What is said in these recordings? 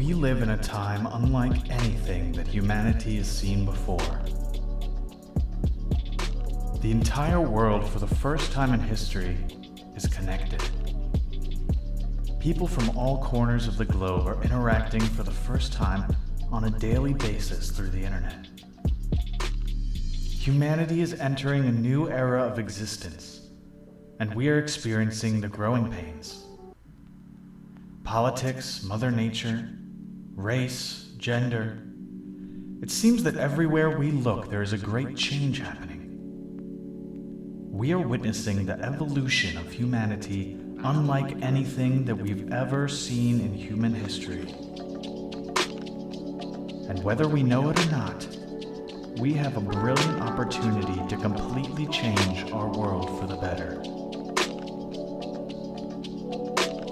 We live in a time unlike anything that humanity has seen before. The entire world, for the first time in history, is connected. People from all corners of the globe are interacting for the first time on a daily basis through the internet. Humanity is entering a new era of existence, and we are experiencing the growing pains. Politics, Mother Nature, race, gender. It seems that everywhere we look, there is a great change happening. We are witnessing the evolution of humanity unlike anything that we've ever seen in human history. And whether we know it or not, we have a brilliant opportunity to completely change our world for the better.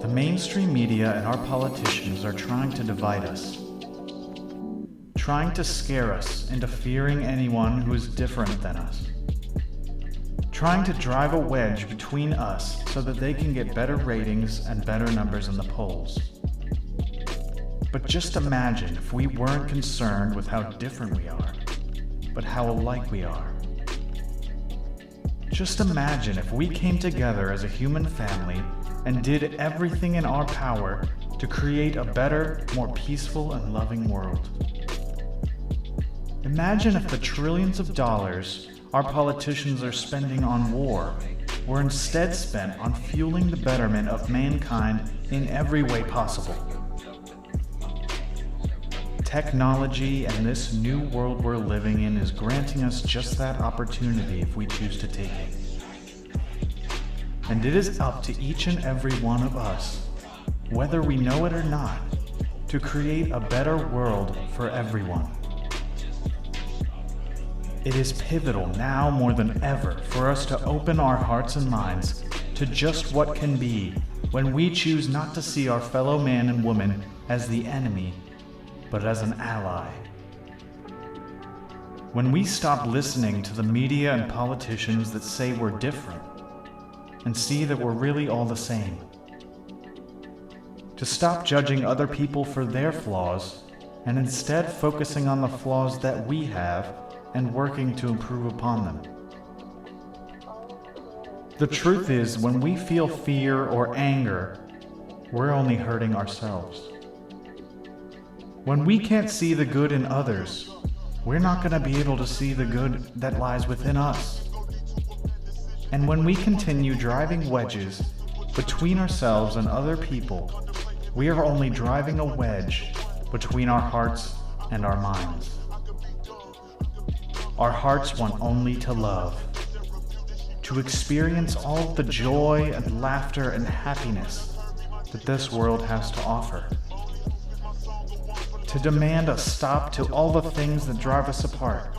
The mainstream media and our politicians are trying to divide us, trying to scare us into fearing anyone who is different than us, trying to drive a wedge between us so that they can get better ratings and better numbers in the polls. But just imagine if we weren't concerned with how different we are, but how alike we are. Just imagine if we came together as a human family and did everything in our power to create a better, more peaceful and loving world. Imagine if the trillions of dollars our politicians are spending on war were instead spent on fueling the betterment of mankind in every way possible. Technology and this new world we're living in is granting us just that opportunity if we choose to take it. And it is up to each and every one of us, whether we know it or not, to create a better world for everyone. It is pivotal now more than ever for us to open our hearts and minds to just what can be when we choose not to see our fellow man and woman as the enemy, but as an ally. When we stop listening to the media and politicians that say we're different and see that we're really all the same. To stop judging other people for their flaws and instead focusing on the flaws that we have and working to improve upon them. The truth is, when we feel fear or anger, we're only hurting ourselves. When we can't see the good in others, we're not going to be able to see the good that lies within us. And when we continue driving wedges between ourselves and other people, we are only driving a wedge between our hearts and our minds. Our hearts want only to love, to experience all the joy and laughter and happiness that this world has to offer. To demand a stop to all the things that drive us apart,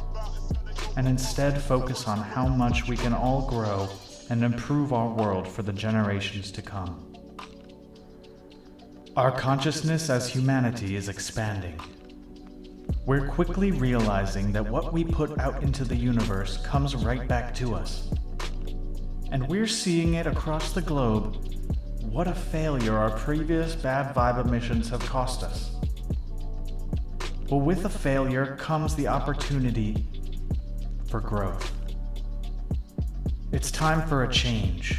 and instead focus on how much we can all grow and improve our world for the generations to come. Our consciousness as humanity is expanding. We're quickly realizing that what we put out into the universe comes right back to us. And we're seeing it across the globe. What a failure our previous bad vibe emissions have cost us. But with a failure comes the opportunity for growth. It's time for a change.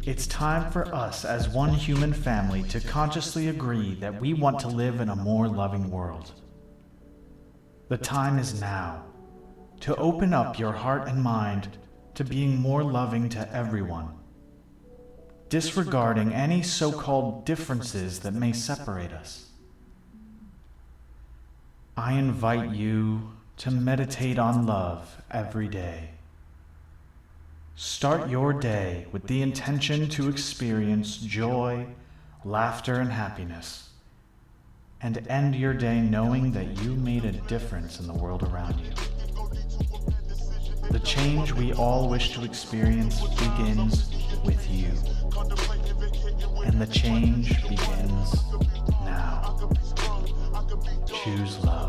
It's time for us as one human family to consciously agree that we want to live in a more loving world. The time is now to open up your heart and mind to being more loving to everyone, disregarding any so-called differences that may separate us. I invite you to meditate on love every day. Start your day with the intention to experience joy, laughter, and happiness, and end your day knowing that you made a difference in the world around you. The change we all wish to experience begins with you, and the change begins now. Choose love.